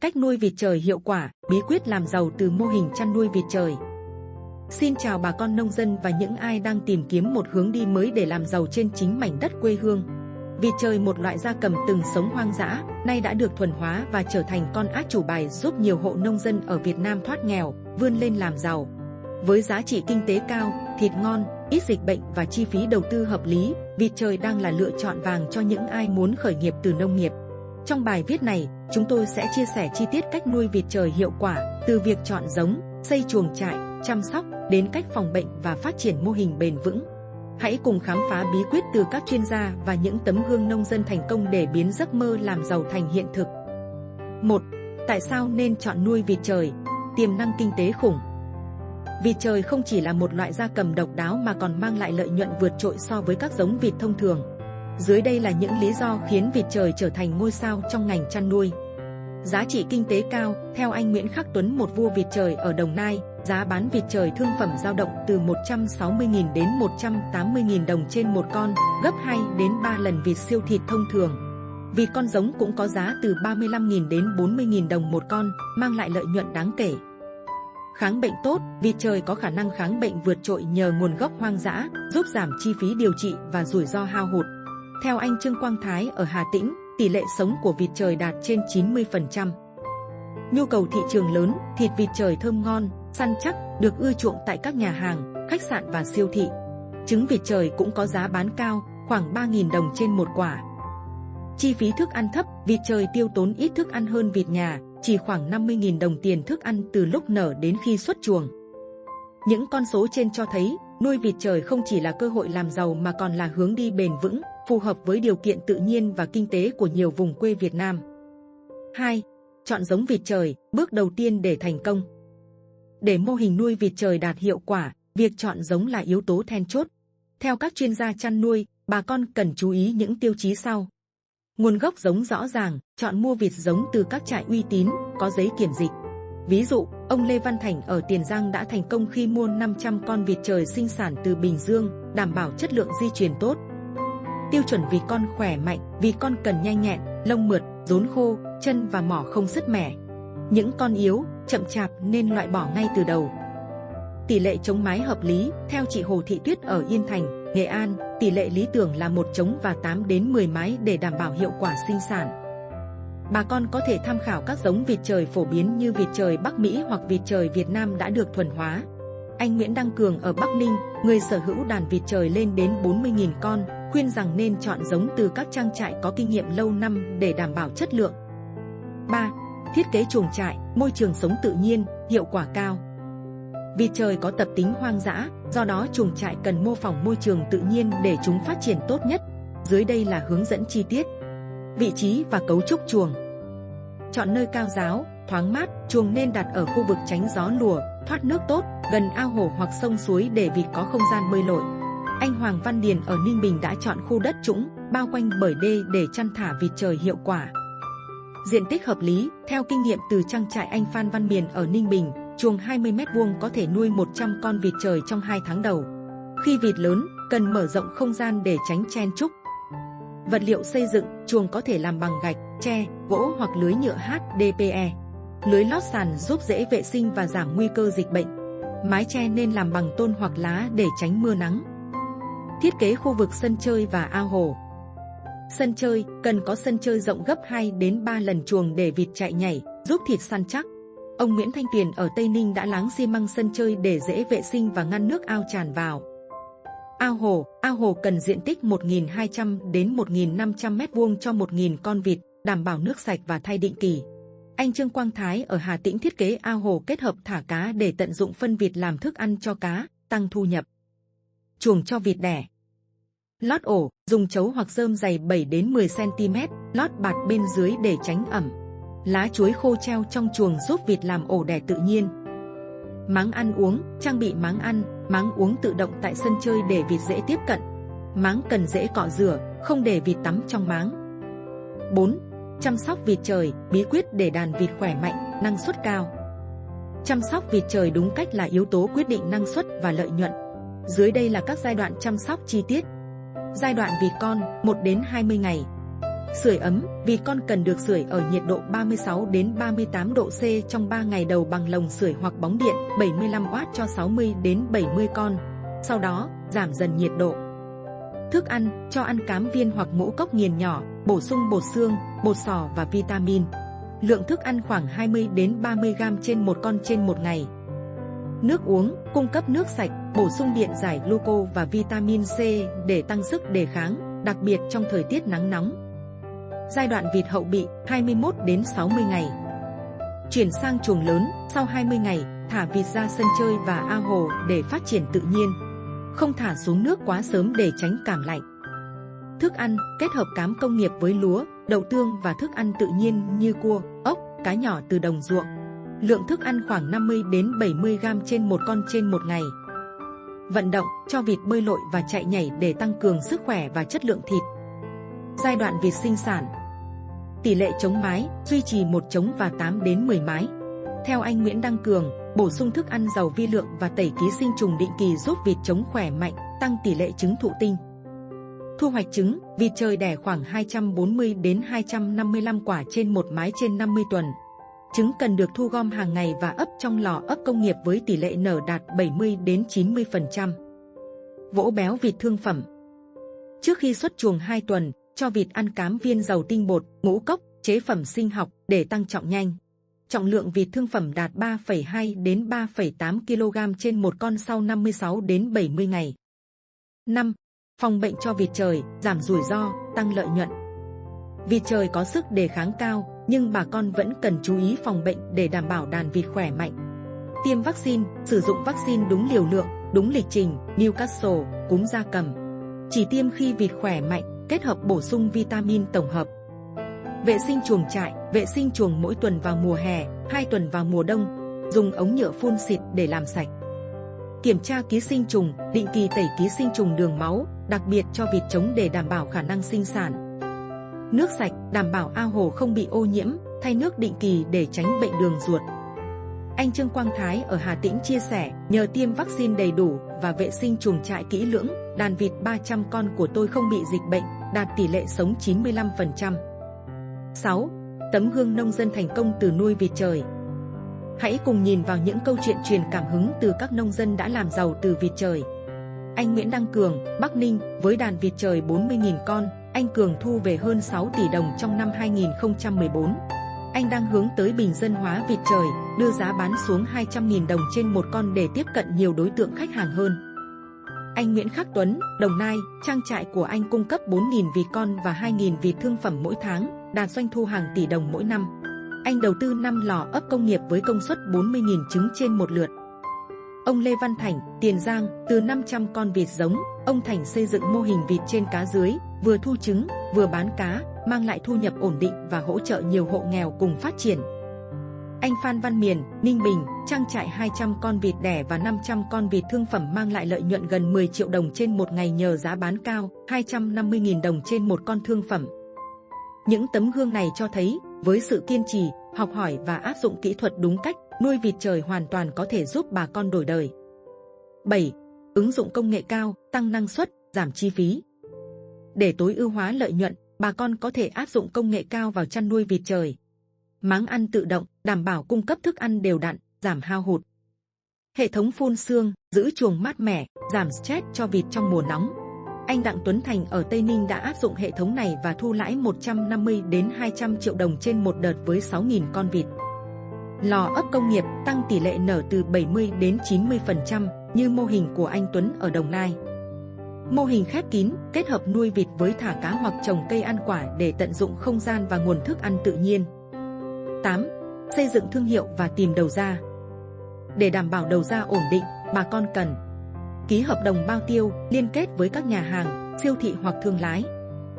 Cách nuôi vịt trời hiệu quả, bí quyết làm giàu từ mô hình chăn nuôi vịt trời. Xin chào bà con nông dân và những ai đang tìm kiếm một hướng đi mới để làm giàu trên chính mảnh đất quê hương. Vịt trời, một loại gia cầm từng sống hoang dã, nay đã được thuần hóa và trở thành con át chủ bài giúp nhiều hộ nông dân ở Việt Nam thoát nghèo, vươn lên làm giàu. Với giá trị kinh tế cao, thịt ngon, ít dịch bệnh và chi phí đầu tư hợp lý, vịt trời đang là lựa chọn vàng cho những ai muốn khởi nghiệp từ nông nghiệp. Trong bài viết này, chúng tôi sẽ chia sẻ chi tiết cách nuôi vịt trời hiệu quả, từ việc chọn giống, xây chuồng trại, chăm sóc, đến cách phòng bệnh và phát triển mô hình bền vững. Hãy cùng khám phá bí quyết từ các chuyên gia và những tấm gương nông dân thành công để biến giấc mơ làm giàu thành hiện thực. 1. Tại sao nên chọn nuôi vịt trời? Tiềm năng kinh tế khủng. Vịt trời không chỉ là một loại gia cầm độc đáo mà còn mang lại lợi nhuận vượt trội so với các giống vịt thông thường. Dưới đây là những lý do khiến vịt trời trở thành ngôi sao trong ngành chăn nuôi. Giá trị kinh tế cao. Theo anh Nguyễn Khắc Tuấn, một vua vịt trời ở Đồng Nai, giá bán vịt trời thương phẩm dao động từ 160.000 đến 180.000 đồng trên một con, gấp 2 đến 3 lần vịt siêu thịt thông thường. Vịt con giống cũng có giá từ 35.000 đến 40.000 đồng một con, mang lại lợi nhuận đáng kể. Kháng bệnh tốt. Vịt trời có khả năng kháng bệnh vượt trội nhờ nguồn gốc hoang dã, giúp giảm chi phí điều trị và rủi ro hao hụt. Theo anh Trương Quang Thái ở Hà Tĩnh, tỷ lệ sống của vịt trời đạt trên 90%. Nhu cầu thị trường lớn. Thịt vịt trời thơm ngon, săn chắc, được ưa chuộng tại các nhà hàng, khách sạn và siêu thị. Trứng vịt trời cũng có giá bán cao, khoảng 3.000 đồng trên một quả. Chi phí thức ăn thấp. Vịt trời tiêu tốn ít thức ăn hơn vịt nhà, chỉ khoảng 50.000 đồng tiền thức ăn từ lúc nở đến khi xuất chuồng. Những con số trên cho thấy, nuôi vịt trời không chỉ là cơ hội làm giàu mà còn là hướng đi bền vững, phù hợp với điều kiện tự nhiên và kinh tế của nhiều vùng quê Việt Nam. 2. Chọn giống vịt trời, bước đầu tiên để thành công. Để mô hình nuôi vịt trời đạt hiệu quả, việc chọn giống là yếu tố then chốt. Theo các chuyên gia chăn nuôi, bà con cần chú ý những tiêu chí sau. Nguồn gốc giống rõ ràng, chọn mua vịt giống từ các trại uy tín, có giấy kiểm dịch. Ví dụ, ông Lê Văn Thành ở Tiền Giang đã thành công khi mua 500 con vịt trời sinh sản từ Bình Dương, đảm bảo chất lượng di truyền tốt. Tiêu chuẩn vịt con khỏe mạnh. Vịt con cần nhanh nhẹn, lông mượt, rốn khô, chân và mỏ không sứt mẻ. Những con yếu, chậm chạp nên loại bỏ ngay từ đầu. Tỷ lệ trống mái hợp lý. Theo chị Hồ Thị Tuyết ở Yên Thành, Nghệ An, tỷ lệ lý tưởng là 1 trống và 8 đến 10 mái để đảm bảo hiệu quả sinh sản. Bà con có thể tham khảo các giống vịt trời phổ biến như vịt trời Bắc Mỹ hoặc vịt trời Việt Nam đã được thuần hóa. Anh Nguyễn Đăng Cường ở Bắc Ninh, người sở hữu đàn vịt trời lên đến 40.000 con, khuyên rằng nên chọn giống từ các trang trại có kinh nghiệm lâu năm để đảm bảo chất lượng. 3. Thiết kế chuồng trại, môi trường sống tự nhiên, hiệu quả cao. Vịt trời có tập tính hoang dã, do đó chuồng trại cần mô phỏng môi trường tự nhiên để chúng phát triển tốt nhất. Dưới đây là hướng dẫn chi tiết. Vị trí và cấu trúc chuồng. Chọn nơi cao ráo, thoáng mát. Chuồng nên đặt ở khu vực tránh gió lùa, thoát nước tốt, gần ao hồ hoặc sông suối để vịt có không gian bơi lội. Anh Hoàng Văn Điền ở Ninh Bình đã chọn khu đất trũng, bao quanh bởi đê để chăn thả vịt trời hiệu quả. Diện tích hợp lý. Theo kinh nghiệm từ trang trại anh Phan Văn Miền ở Ninh Bình, chuồng 20 m² có thể nuôi 100 con vịt trời trong 2 tháng đầu. Khi vịt lớn, cần mở rộng không gian để tránh chen chúc. Vật liệu xây dựng. Chuồng có thể làm bằng gạch, tre, gỗ hoặc lưới nhựa HDPE. Lưới lót sàn giúp dễ vệ sinh và giảm nguy cơ dịch bệnh. Mái che nên làm bằng tôn hoặc lá để tránh mưa nắng. Thiết kế khu vực sân chơi và ao hồ. Sân chơi, cần có sân chơi rộng gấp 2 đến 3 lần chuồng để vịt chạy nhảy, giúp thịt săn chắc. Ông Nguyễn Thanh Tuyền ở Tây Ninh đã láng xi măng sân chơi để dễ vệ sinh và ngăn nước ao tràn vào. Ao hồ cần diện tích 1.200 đến 1.500 m² cho 1.000 con vịt, đảm bảo nước sạch và thay định kỳ. Anh Trương Quang Thái ở Hà Tĩnh thiết kế ao hồ kết hợp thả cá để tận dụng phân vịt làm thức ăn cho cá, tăng thu nhập. Chuồng cho vịt đẻ. Lót ổ, dùng chấu hoặc rơm dày 7 đến 10 cm, lót bạt bên dưới để tránh ẩm. Lá chuối khô treo trong chuồng giúp vịt làm ổ đẻ tự nhiên. Máng ăn uống, trang bị máng ăn, máng uống tự động tại sân chơi để vịt dễ tiếp cận. Máng cần dễ cọ rửa, không để vịt tắm trong máng. 4. Chăm sóc vịt trời, bí quyết để đàn vịt khỏe mạnh, năng suất cao. Chăm sóc vịt trời đúng cách là yếu tố quyết định năng suất và lợi nhuận. Dưới đây là các giai đoạn chăm sóc chi tiết. Giai đoạn vịt con, 1 đến 20 ngày. Sưởi ấm, vịt con cần được sưởi ở nhiệt độ 36 đến 38 độ C trong 3 ngày đầu bằng lồng sưởi hoặc bóng điện 75W cho 60 đến 70 con. Sau đó, giảm dần nhiệt độ. Thức ăn, cho ăn cám viên hoặc ngũ cốc nghiền nhỏ, bổ sung bột xương, bột sò và vitamin. Lượng thức ăn khoảng 20 đến 30 g trên một con trên một ngày. Nước uống, cung cấp nước sạch, bổ sung điện giải gluco và vitamin C để tăng sức đề kháng, đặc biệt trong thời tiết nắng nóng. Giai đoạn vịt hậu bị 21 đến 60 ngày. Chuyển sang chuồng lớn, sau 20 ngày, thả vịt ra sân chơi và ao hồ để phát triển tự nhiên. Không thả xuống nước quá sớm để tránh cảm lạnh. Thức ăn, kết hợp cám công nghiệp với lúa, đậu tương và thức ăn tự nhiên như cua, ốc, cá nhỏ từ đồng ruộng. Lượng thức ăn khoảng 50 đến 70 g trên một con trên một ngày. Vận động, cho vịt bơi lội và chạy nhảy để tăng cường sức khỏe và chất lượng thịt. Giai đoạn vịt sinh sản. Tỷ lệ trống mái, duy trì một trống và 8 đến 10 mái. Theo anh Nguyễn Đăng Cường, bổ sung thức ăn giàu vi lượng và tẩy ký sinh trùng định kỳ giúp vịt trống khỏe mạnh, tăng tỷ lệ trứng thụ tinh. Thu hoạch trứng, vịt trời đẻ khoảng 240 đến 255 quả trên một mái trên 50 tuần. Trứng cần được thu gom hàng ngày và ấp trong lò ấp công nghiệp với tỷ lệ nở đạt 70 đến 90%. Vỗ béo vịt thương phẩm. Trước khi xuất chuồng 2 tuần, cho vịt ăn cám viên giàu tinh bột, ngũ cốc, chế phẩm sinh học để tăng trọng nhanh. Trọng lượng vịt thương phẩm đạt 3,2 đến 3,8 kg trên một con sau 56 đến 70 ngày. 5. Phòng bệnh cho vịt trời, giảm rủi ro, tăng lợi nhuận. Vịt trời có sức đề kháng cao, nhưng bà con vẫn cần chú ý phòng bệnh để đảm bảo đàn vịt khỏe mạnh. Tiêm vaccine, sử dụng vaccine đúng liều lượng, đúng lịch trình, Newcastle, cúm gia cầm. Chỉ tiêm khi vịt khỏe mạnh, kết hợp bổ sung vitamin tổng hợp. Vệ sinh chuồng trại, vệ sinh chuồng mỗi tuần vào mùa hè, 2 tuần vào mùa đông, dùng ống nhựa phun xịt để làm sạch. Kiểm tra ký sinh trùng, định kỳ tẩy ký sinh trùng đường máu, đặc biệt cho vịt trống để đảm bảo khả năng sinh sản. Nước sạch, đảm bảo ao hồ không bị ô nhiễm, thay nước định kỳ để tránh bệnh đường ruột. Anh Trương Quang Thái ở Hà Tĩnh chia sẻ, nhờ tiêm vaccine đầy đủ và vệ sinh chuồng trại kỹ lưỡng, đàn vịt 300 con của tôi không bị dịch bệnh, đạt tỷ lệ sống 95%. 6. Tấm gương nông dân thành công từ nuôi vịt trời. Hãy cùng nhìn vào những câu chuyện truyền cảm hứng từ các nông dân đã làm giàu từ vịt trời. Anh Nguyễn Đăng Cường, Bắc Ninh, với đàn vịt trời 40.000 con, anh Cường thu về hơn 6 tỷ đồng trong năm 2014. Anh đang hướng tới bình dân hóa vịt trời, đưa giá bán xuống 200.000 đồng trên một con để tiếp cận nhiều đối tượng khách hàng hơn. Anh Nguyễn Khắc Tuấn, Đồng Nai, trang trại của anh cung cấp 4.000 vịt con và 2.000 vịt thương phẩm mỗi tháng, đạt doanh thu hàng tỷ đồng mỗi năm. Anh đầu tư 5 lò ấp công nghiệp với công suất 40.000 trứng trên một lượt. Ông Lê Văn Thành, Tiền Giang, từ 500 con vịt giống, ông Thành xây dựng mô hình vịt trên cá dưới, vừa thu trứng, vừa bán cá, mang lại thu nhập ổn định và hỗ trợ nhiều hộ nghèo cùng phát triển. Anh Phan Văn Miền, Ninh Bình, trang trại 200 con vịt đẻ và 500 con vịt thương phẩm mang lại lợi nhuận gần 10 triệu đồng trên một ngày nhờ giá bán cao, 250.000 đồng trên một con thương phẩm. Những tấm gương này cho thấy, với sự kiên trì, học hỏi và áp dụng kỹ thuật đúng cách, nuôi vịt trời hoàn toàn có thể giúp bà con đổi đời. 7. Ứng dụng công nghệ cao, tăng năng suất, giảm chi phí. Để tối ưu hóa lợi nhuận, bà con có thể áp dụng công nghệ cao vào chăn nuôi vịt trời. Máng ăn tự động, đảm bảo cung cấp thức ăn đều đặn, giảm hao hụt. Hệ thống phun sương, giữ chuồng mát mẻ, giảm stress cho vịt trong mùa nóng. Anh Đặng Tuấn Thành ở Tây Ninh đã áp dụng hệ thống này và thu lãi 150 đến 200 triệu đồng trên một đợt với 6.000 con vịt. Lò ấp công nghiệp tăng tỷ lệ nở từ 70 đến 90% như mô hình của anh Tuấn ở Đồng Nai. Mô hình khép kín, kết hợp nuôi vịt với thả cá hoặc trồng cây ăn quả để tận dụng không gian và nguồn thức ăn tự nhiên. 8. Xây dựng thương hiệu và tìm đầu ra. Để đảm bảo đầu ra ổn định, bà con cần ký hợp đồng bao tiêu, liên kết với các nhà hàng, siêu thị hoặc thương lái.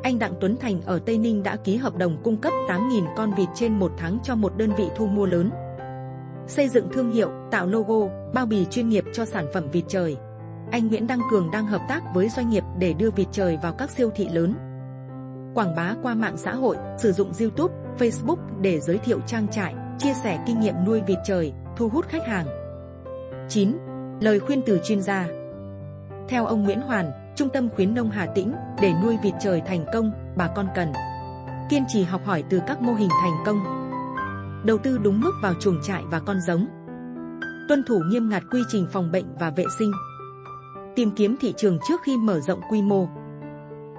Anh Đặng Tuấn Thành ở Tây Ninh đã ký hợp đồng cung cấp 8.000 con vịt trên một tháng cho một đơn vị thu mua lớn. Xây dựng thương hiệu, tạo logo, bao bì chuyên nghiệp cho sản phẩm vịt trời. Anh Nguyễn Đăng Cường đang hợp tác với doanh nghiệp để đưa vịt trời vào các siêu thị lớn. Quảng bá qua mạng xã hội, sử dụng YouTube, Facebook để giới thiệu trang trại, chia sẻ kinh nghiệm nuôi vịt trời, thu hút khách hàng. 9. Lời khuyên từ chuyên gia. Theo ông Nguyễn Hoàn, Trung tâm khuyến nông Hà Tĩnh, để nuôi vịt trời thành công, bà con cần Kiên trì học hỏi từ các mô hình thành công. Đầu tư đúng mức vào chuồng trại và con giống. Tuân thủ nghiêm ngặt quy trình phòng bệnh và vệ sinh. Tìm kiếm thị trường trước khi mở rộng quy mô.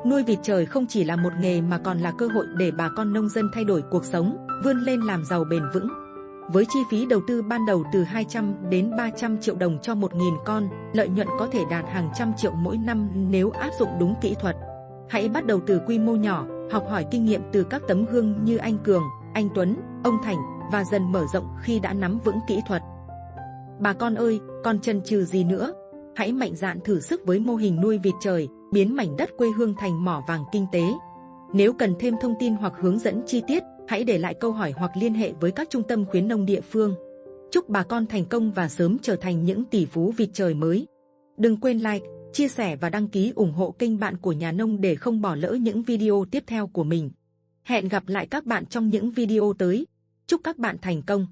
Nuôi vịt trời không chỉ là một nghề mà còn là cơ hội để bà con nông dân thay đổi cuộc sống, vươn lên làm giàu bền vững. Với chi phí đầu tư ban đầu từ 200 đến 300 triệu đồng cho 1.000 con, lợi nhuận có thể đạt hàng trăm triệu mỗi năm nếu áp dụng đúng kỹ thuật. Hãy bắt đầu từ quy mô nhỏ, học hỏi kinh nghiệm từ các tấm gương như anh Cường, anh Tuấn, ông Thành và dần mở rộng khi đã nắm vững kỹ thuật. Bà con ơi, còn chần chừ gì nữa? Hãy mạnh dạn thử sức với mô hình nuôi vịt trời, biến mảnh đất quê hương thành mỏ vàng kinh tế. Nếu cần thêm thông tin hoặc hướng dẫn chi tiết, hãy để lại câu hỏi hoặc liên hệ với các trung tâm khuyến nông địa phương. Chúc bà con thành công và sớm trở thành những tỷ phú vịt trời mới. Đừng quên like, chia sẻ và đăng ký ủng hộ kênh Bạn của Nhà Nông để không bỏ lỡ những video tiếp theo của mình. Hẹn gặp lại các bạn trong những video tới. Chúc các bạn thành công!